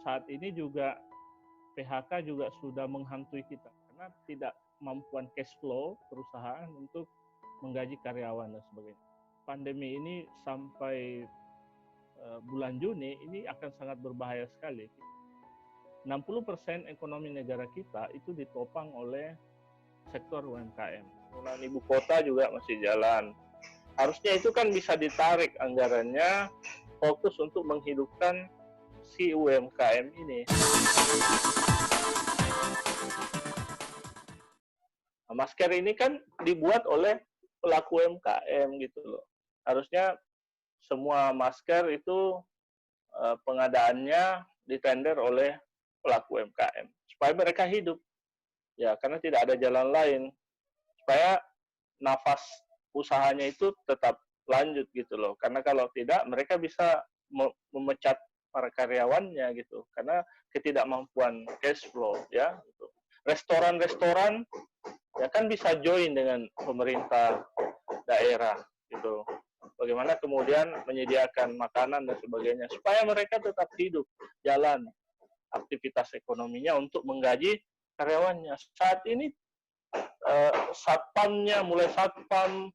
saat ini juga PHK juga sudah menghantui kita karena tidak kemampuan cash flow perusahaan untuk menggaji karyawan dan sebagainya. Pandemi ini sampai bulan Juni ini akan sangat berbahaya sekali. 60% ekonomi negara kita itu ditopang oleh sektor UMKM. Pembangunan ibu kota juga masih jalan. Harusnya itu kan bisa ditarik anggarannya, fokus untuk menghidupkan si UMKM ini. Nah, masker ini kan dibuat oleh pelaku UMKM gitu loh. Harusnya semua masker itu pengadaannya ditender oleh pelaku UMKM supaya mereka hidup. Ya, karena tidak ada jalan lain supaya nafas usahanya itu tetap lanjut gitu loh. Karena kalau tidak mereka bisa memecat para karyawannya gitu karena ketidakmampuan cash flow ya gitu. Restoran-restoran ya kan bisa join dengan pemerintah daerah gitu. Bagaimana kemudian menyediakan makanan dan sebagainya supaya mereka tetap hidup, jalan aktivitas ekonominya untuk menggaji karyawannya. Saat ini satpamnya, mulai satpam,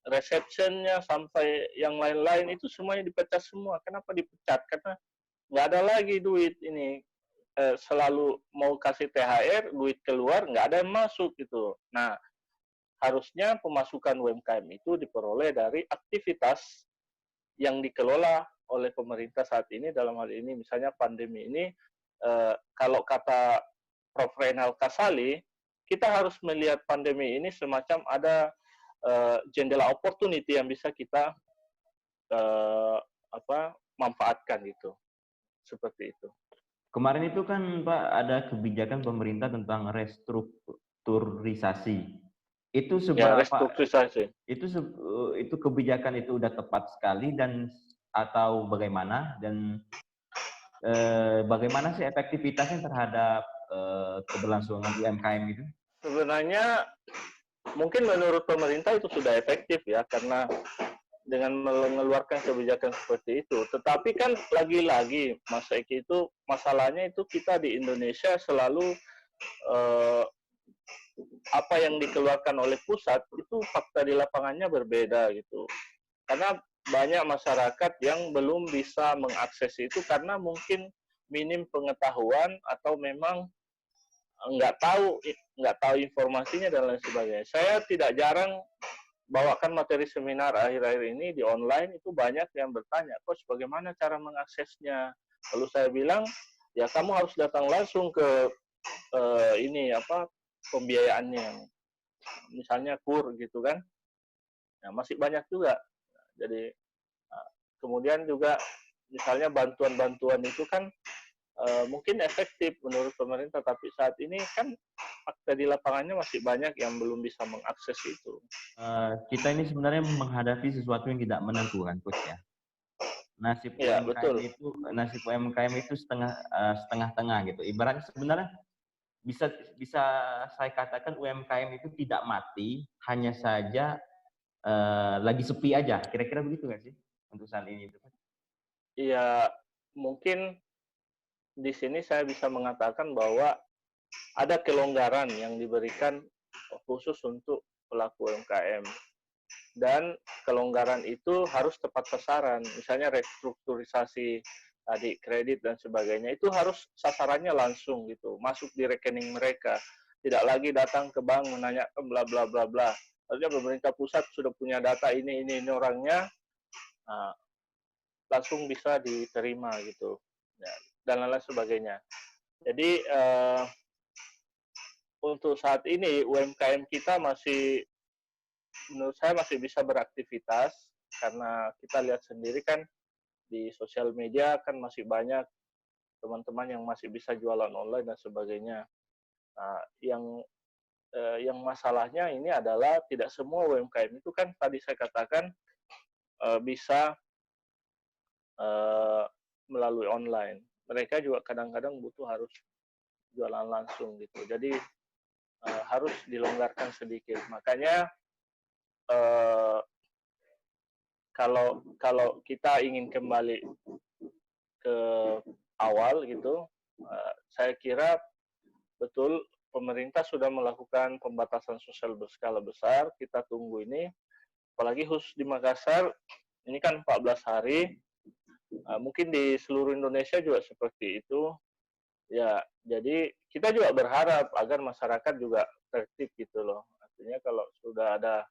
resepsionnya sampai yang lain-lain itu semuanya dipecat semua. Kenapa dipecat? Karena nggak ada lagi duit ini. Selalu mau kasih THR, duit keluar, nggak ada yang masuk gitu. Nah, harusnya pemasukan UMKM itu diperoleh dari aktivitas yang dikelola oleh pemerintah saat ini. Dalam hal ini misalnya pandemi ini, kalau kata Prof. Reynald Kasali, kita harus melihat pandemi ini semacam ada jendela opportunity yang bisa kita manfaatkan gitu, seperti itu. Kemarin itu kan Pak ada kebijakan pemerintah tentang restrukturisasi. Itu seberapa? Restrukturisasi. Itu kebijakan itu udah tepat sekali dan atau bagaimana dan bagaimana sih efektivitasnya terhadap keberlangsungan UMKM itu? Sebenarnya mungkin menurut pemerintah itu sudah efektif ya karena dengan mengeluarkan kebijakan seperti itu. Tetapi kan lagi-lagi Mas Eki itu masalahnya itu kita di Indonesia selalu apa yang dikeluarkan oleh pusat itu fakta di lapangannya berbeda gitu. Karena banyak masyarakat yang belum bisa mengakses itu karena mungkin minim pengetahuan atau memang nggak tahu informasinya dan lain sebagainya. Saya tidak jarang bawakan materi seminar akhir-akhir ini di online, itu banyak yang bertanya, Coach bagaimana cara mengaksesnya? Lalu saya bilang, ya kamu harus datang langsung ke pembiayaannya, misalnya KUR gitu kan. Nah, masih banyak juga. Jadi kemudian juga misalnya bantuan-bantuan itu kan mungkin efektif menurut pemerintah, tapi saat ini kan fakta di lapangannya masih banyak yang belum bisa mengakses itu. Kita ini sebenarnya menghadapi sesuatu yang tidak menentu kan, Coach ya. Nasib UMKM itu setengah-tengah gitu. Ibaratnya sebenarnya bisa saya katakan UMKM itu tidak mati, hanya saja lagi sepi aja. Kira-kira begitu nggak sih untuk saat ini? Iya, mungkin di sini saya bisa mengatakan bahwa ada kelonggaran yang diberikan khusus untuk pelaku UMKM. Dan kelonggaran itu harus tepat sasaran. Misalnya restrukturisasi tadi kredit dan sebagainya itu harus sasarannya langsung gitu, masuk di rekening mereka. Tidak lagi datang ke bank menanyakan bla bla bla bla. Harusnya pemerintah pusat sudah punya data ini orangnya, nah, langsung bisa diterima gitu. Ya, dan lain sebagainya. Jadi untuk saat ini UMKM kita masih, menurut saya masih bisa beraktivitas karena kita lihat sendiri kan di sosial media kan masih banyak teman-teman yang masih bisa jualan online dan sebagainya. Nah, yang masalahnya ini adalah tidak semua UMKM itu kan tadi saya katakan bisa melalui online. Mereka juga kadang-kadang butuh harus jualan langsung gitu. Jadi harus dilonggarkan sedikit. Makanya kalau kita ingin kembali ke awal gitu, saya kira betul pemerintah sudah melakukan pembatasan sosial berskala besar. Kita tunggu ini, apalagi khusus di Makassar, ini kan 14 hari, mungkin di seluruh Indonesia juga seperti itu. Ya, jadi kita juga berharap agar masyarakat juga tertib gitu loh. Artinya kalau sudah ada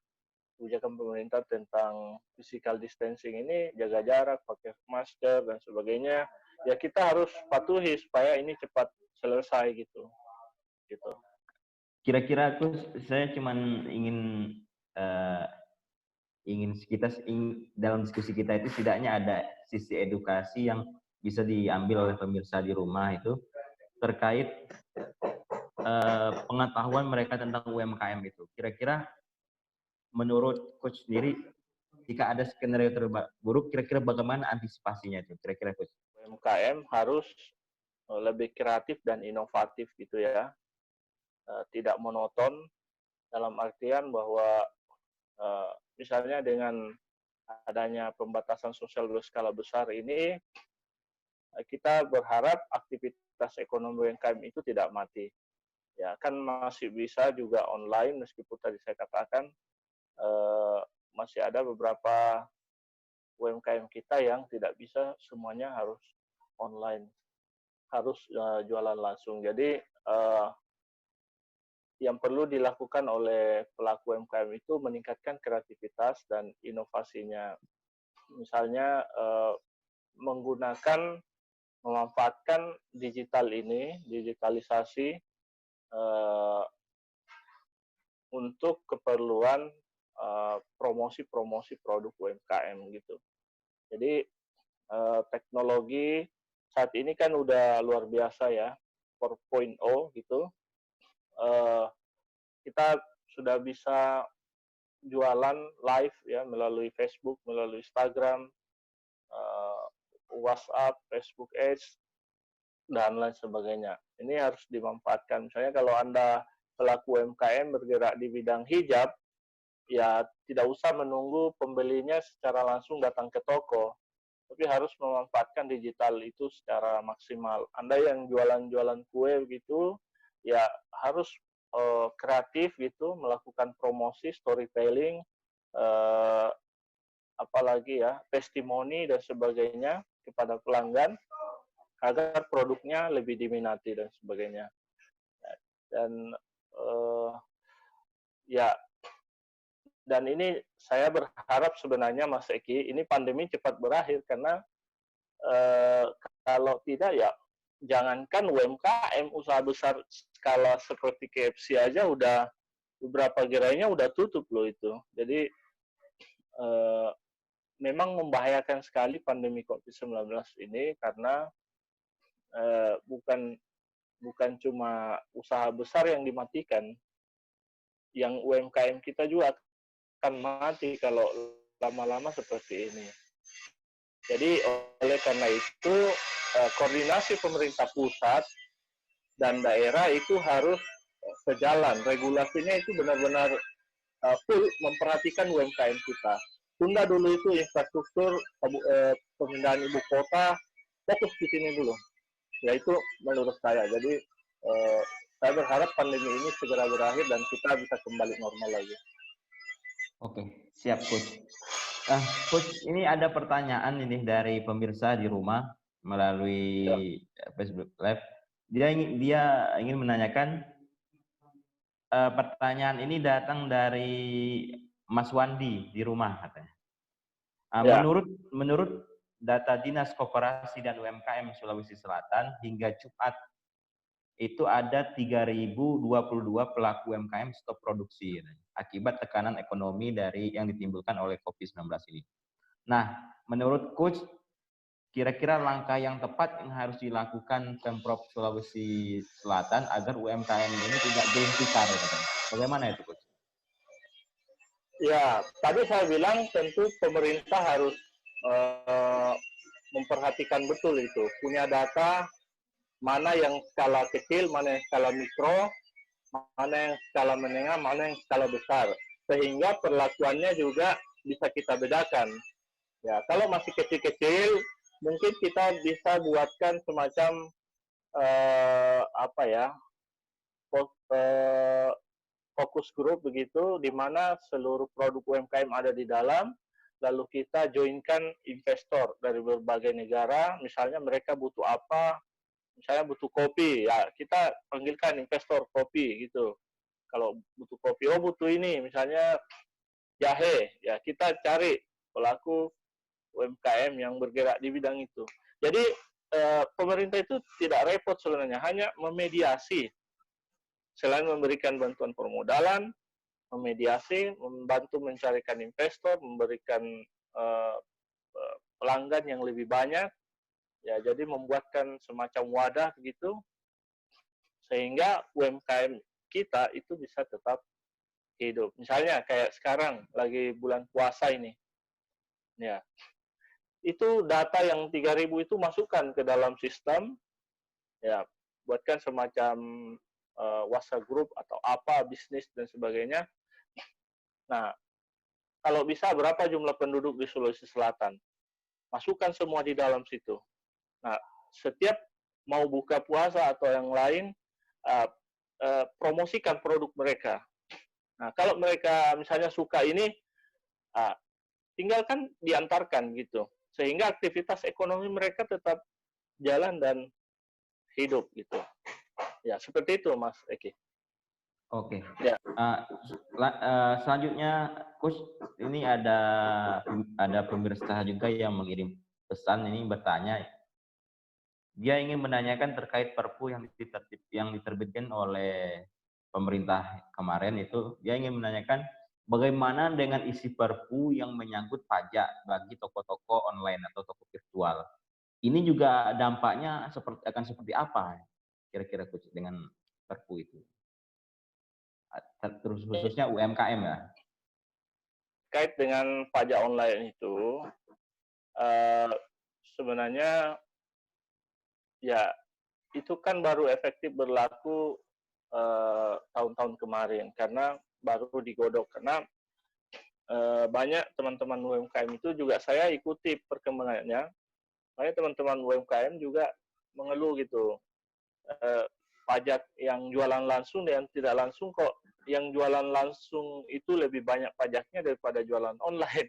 kebijakan pemerintah tentang physical distancing ini, jaga jarak, pakai masker dan sebagainya, ya kita harus patuhi supaya ini cepat selesai gitu. Gitu. Kira-kira saya cuman ingin dalam diskusi kita itu setidaknya ada sisi edukasi yang bisa diambil oleh pemirsa di rumah itu terkait pengetahuan mereka tentang UMKM itu. Kira-kira menurut coach sendiri, jika ada skenario terburuk, kira-kira bagaimana antisipasinya itu? Kira-kira coach? UMKM harus lebih kreatif dan inovatif gitu ya, tidak monoton dalam artian bahwa misalnya dengan adanya pembatasan sosial berskala besar ini, kita berharap aktivitas ekonomi UMKM itu tidak mati. Ya kan masih bisa juga online, meskipun tadi saya katakan masih ada beberapa UMKM kita yang tidak bisa semuanya harus online, harus jualan langsung. Jadi yang perlu dilakukan oleh pelaku UMKM itu meningkatkan kreativitas dan inovasinya. Misalnya memanfaatkan digital ini, digitalisasi untuk keperluan promosi-promosi produk UMKM gitu. Jadi teknologi saat ini kan udah luar biasa ya, 4.0 gitu. Kita sudah bisa jualan live ya melalui Facebook, melalui Instagram, WhatsApp, Facebook Ads, dan lain sebagainya. Ini harus dimanfaatkan. Misalnya kalau Anda pelaku UMKM bergerak di bidang hijab, ya tidak usah menunggu pembelinya secara langsung datang ke toko, tapi harus memanfaatkan digital itu secara maksimal. Anda yang jualan-jualan kue gitu, ya harus kreatif gitu, melakukan promosi, storytelling, apalagi ya, testimoni dan sebagainya kepada pelanggan, agar produknya lebih diminati dan sebagainya. Dan ya, dan ini saya berharap sebenarnya Mas Eki, ini pandemi cepat berakhir, karena kalau tidak ya jangankan UMKM, usaha besar skala seperti KFC aja udah beberapa gerainya udah tutup loh itu. Jadi memang membahayakan sekali pandemi COVID-19 ini, karena bukan cuma usaha besar yang dimatikan, yang UMKM kita juga akan mati kalau lama-lama seperti ini. Jadi oleh karena itu koordinasi pemerintah pusat dan daerah itu harus sejalan. Regulasinya itu benar-benar full memperhatikan UMKM kita. Tunda dulu itu infrastruktur pemindahan ibu kota, fokus di sini dulu. Ya itu menurut saya. Jadi saya berharap pandemi ini segera berakhir dan kita bisa kembali normal lagi. Oke, siap Coach. Coach, ini ada pertanyaan ini dari pemirsa di rumah melalui Facebook Live. Dia ingin menanyakan, pertanyaan ini datang dari Mas Wandi di rumah katanya. Menurut data Dinas Koperasi dan UMKM Sulawesi Selatan hingga Jumat itu ada 3.022 pelaku UMKM stop produksi akibat tekanan ekonomi yang ditimbulkan oleh COVID-19 ini. Nah, menurut Coach, kira-kira langkah yang tepat yang harus dilakukan Pemprov Sulawesi Selatan agar UMKM ini tidak dihentikan, bagaimana itu Coach? Ya, tadi saya bilang tentu pemerintah harus memperhatikan betul itu, punya data mana yang skala kecil, mana yang skala mikro, mana yang skala menengah, mana yang skala besar, sehingga perlakuannya juga bisa kita bedakan. Ya, kalau masih kecil-kecil, mungkin kita bisa buatkan semacam apa ya, fokus grup begitu, di mana seluruh produk UMKM ada di dalam, lalu kita joinkan investor dari berbagai negara, misalnya mereka butuh apa, misalnya butuh kopi, ya kita panggilkan investor kopi gitu. Kalau butuh kopi, oh butuh ini, misalnya jahe, ya kita cari pelaku UMKM yang bergerak di bidang itu. Jadi pemerintah itu tidak repot sebenarnya, hanya memediasi. Selain memberikan bantuan permodalan, memediasi, membantu mencarikan investor, memberikan uh, pelanggan yang lebih banyak, ya jadi membuatkan semacam wadah begitu, sehingga UMKM kita itu bisa tetap hidup. Misalnya kayak sekarang lagi bulan puasa ini, ya itu data yang 3.000 itu masukkan ke dalam sistem, ya buatkan semacam WhatsApp group atau apa bisnis dan sebagainya. Nah, kalau bisa berapa jumlah penduduk di Sulawesi Selatan? Masukkan semua di dalam situ. Nah, setiap mau buka puasa atau yang lain, promosikan produk mereka. Nah, kalau mereka misalnya suka ini, tinggalkan diantarkan gitu. Sehingga aktivitas ekonomi mereka tetap jalan dan hidup gitu. Ya, seperti itu Mas Eki. Oke. Ya. Selanjutnya, Coach, ini ada pemirsa juga yang mengirim pesan ini bertanya. Dia ingin menanyakan terkait Perpu yang diterbitkan oleh pemerintah kemarin itu. Dia ingin menanyakan bagaimana dengan isi Perpu yang menyangkut pajak bagi toko-toko online atau toko virtual. Ini juga dampaknya akan seperti apa kira-kira Coach dengan Perpu itu? Terus khususnya UMKM ya. Terkait dengan pajak online itu, sebenarnya ya itu kan baru efektif berlaku tahun-tahun kemarin karena baru digodok, karena banyak teman-teman UMKM itu juga saya ikuti perkembangannya. Banyak teman-teman UMKM juga mengeluh gitu, pajak yang jualan langsung dan tidak langsung, kok yang jualan langsung itu lebih banyak pajaknya daripada jualan online.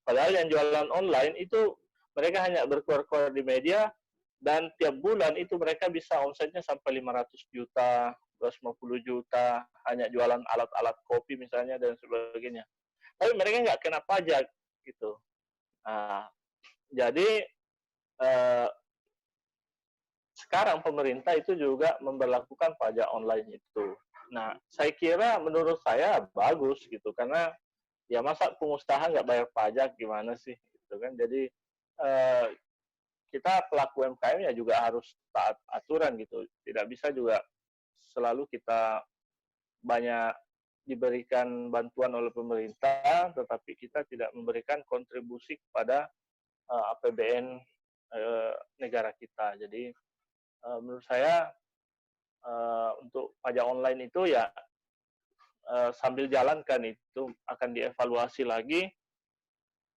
Padahal yang jualan online itu mereka hanya berkuar-kuar di media, dan tiap bulan itu mereka bisa omsetnya sampai 500 juta, 250 juta, hanya jualan alat-alat kopi misalnya dan sebagainya. Tapi mereka nggak kena pajak gitu. Nah, jadi sekarang pemerintah itu juga memberlakukan pajak online itu. Nah, saya kira menurut saya bagus gitu, karena ya masa pengusaha nggak bayar pajak, gimana sih gitu kan. Jadi kita pelaku UMKM ya juga harus taat aturan gitu. Tidak bisa juga selalu kita banyak diberikan bantuan oleh pemerintah, tetapi kita tidak memberikan kontribusi kepada APBN negara kita. Jadi menurut saya untuk pajak online itu ya sambil jalankan itu akan dievaluasi lagi,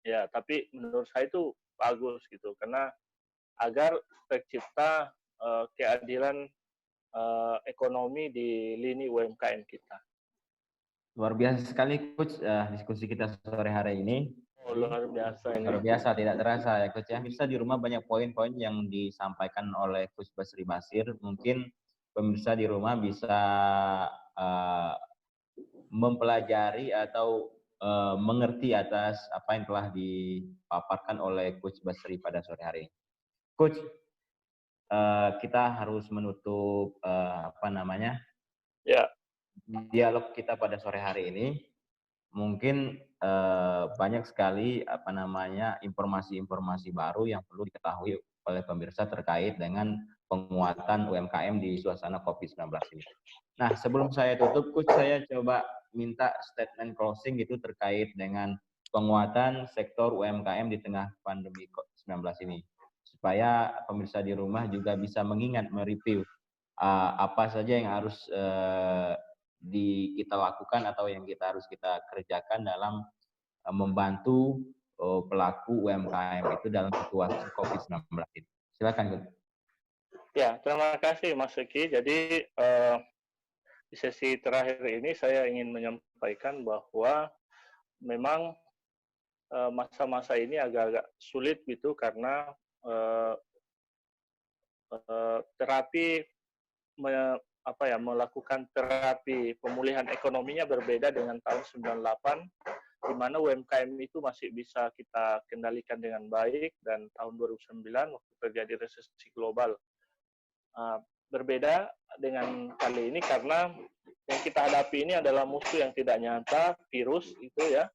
ya tapi menurut saya itu bagus gitu, karena agar tercipta keadilan ekonomi di lini UMKM kita. Luar biasa sekali Coach diskusi kita sore hari ini. Oh, luar biasa ini. Luar biasa, tidak terasa ya Coach ya. Bisa di rumah banyak poin-poin yang disampaikan oleh Coach Basri Basir. Mungkin pemirsa di rumah bisa mempelajari atau mengerti atas apa yang telah dipaparkan oleh Coach Basri pada sore hari ini. Coach, kita harus menutup dialog kita pada sore hari ini. Mungkin banyak sekali informasi-informasi baru yang perlu diketahui oleh pemirsa terkait dengan penguatan UMKM di suasana COVID-19 ini. Nah, sebelum saya tutup, Coach, saya coba minta statement closing gitu terkait dengan penguatan sektor UMKM di tengah pandemi COVID-19 ini. Supaya pemirsa di rumah juga bisa mengingat, mereview apa saja yang harus kita lakukan atau yang harus kita kerjakan dalam membantu pelaku UMKM itu dalam situasi COVID-19 ini. Silakan, Gus. Ya, terima kasih Mas Eki. Jadi di sesi terakhir ini saya ingin menyampaikan bahwa memang masa-masa ini agak-agak sulit gitu karena terapi melakukan terapi pemulihan ekonominya berbeda dengan tahun 98, di mana UMKM itu masih bisa kita kendalikan dengan baik, dan tahun 2009 waktu terjadi resesi global. Berbeda dengan kali ini karena yang kita hadapi ini adalah musuh yang tidak nyata, virus itu ya,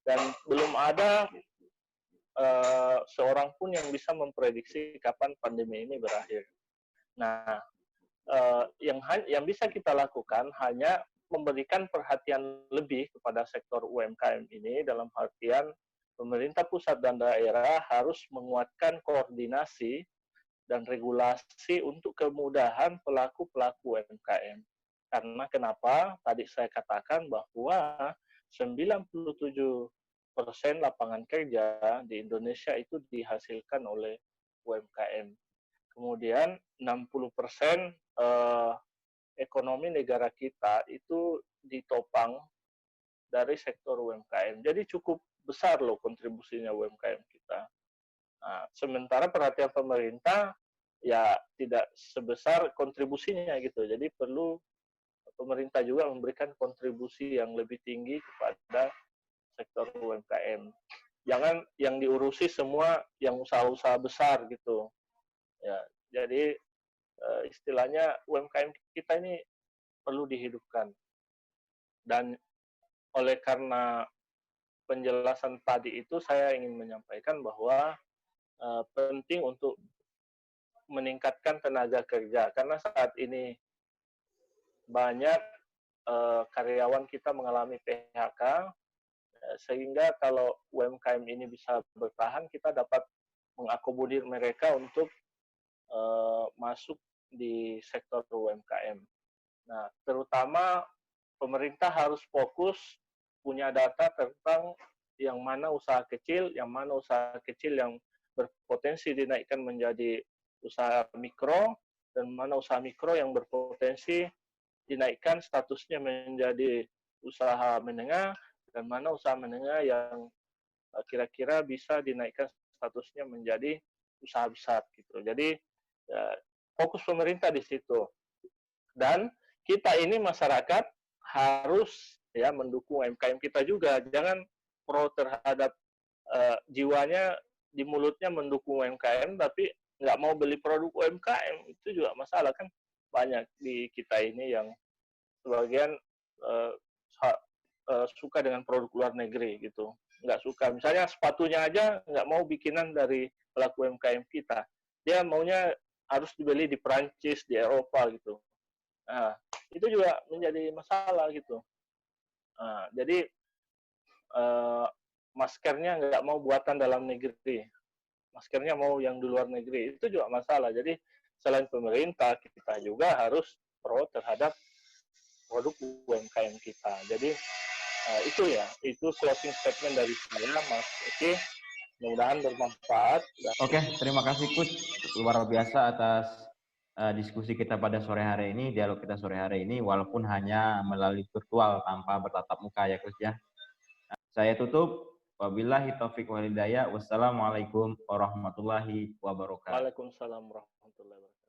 dan belum ada seorang pun yang bisa memprediksi kapan pandemi ini berakhir. Nah, yang bisa kita lakukan hanya memberikan perhatian lebih kepada sektor UMKM ini, dalam artian pemerintah pusat dan daerah harus menguatkan koordinasi dan regulasi untuk kemudahan pelaku-pelaku UMKM. Karena kenapa? Tadi saya katakan bahwa 97% lapangan kerja di Indonesia itu dihasilkan oleh UMKM. Kemudian 60% ekonomi negara kita itu ditopang dari sektor UMKM. Jadi cukup besar loh kontribusinya UMKM kita. Nah, sementara perhatian pemerintah ya tidak sebesar kontribusinya gitu. Jadi perlu pemerintah juga memberikan kontribusi yang lebih tinggi kepada sektor UMKM. Jangan yang diurusi semua yang usaha-usaha besar gitu. Ya, jadi istilahnya UMKM kita ini perlu dihidupkan. Dan oleh karena penjelasan tadi itu, saya ingin menyampaikan bahwa penting untuk meningkatkan tenaga kerja, karena saat ini banyak karyawan kita mengalami PHK, sehingga kalau UMKM ini bisa bertahan, kita dapat mengakomodir mereka untuk masuk di sektor UMKM. Nah, terutama pemerintah harus fokus punya data tentang yang mana usaha kecil yang berpotensi dinaikkan menjadi usaha mikro, dan mana usaha mikro yang berpotensi dinaikkan statusnya menjadi usaha menengah, dan mana usaha menengah yang kira-kira bisa dinaikkan statusnya menjadi usaha besar gitu. Jadi fokus pemerintah di situ. Dan kita ini masyarakat harus ya mendukung UMKM kita juga. Jangan pro terhadap jiwanya, di mulutnya mendukung UMKM tapi nggak mau beli produk UMKM, itu juga masalah kan. Banyak di kita ini yang sebagian suka dengan produk luar negeri gitu, nggak suka. Misalnya sepatunya aja nggak mau bikinan dari pelaku UMKM kita, dia maunya harus dibeli di Perancis, di Eropa gitu. Nah, itu juga menjadi masalah gitu. Nah, jadi maskernya nggak mau buatan dalam negeri, maskernya mau yang di luar negeri, itu juga masalah. Jadi selain pemerintah, kita juga harus pro terhadap produk UMKM kita. Jadi itu closing statement dari saya, Mas Eki. Mudah-mudahan bermanfaat. Oke, terima kasih Kus, luar biasa atas diskusi kita pada sore hari ini, dialog kita sore hari ini, walaupun hanya melalui virtual tanpa bertatap muka ya Kus ya. Saya tutup. Wabillahi taufiq wal hidayah. Wassalamualaikum warahmatullahi wabarakatuh. Waalaikumsalam warahmatullahi wabarakatuh.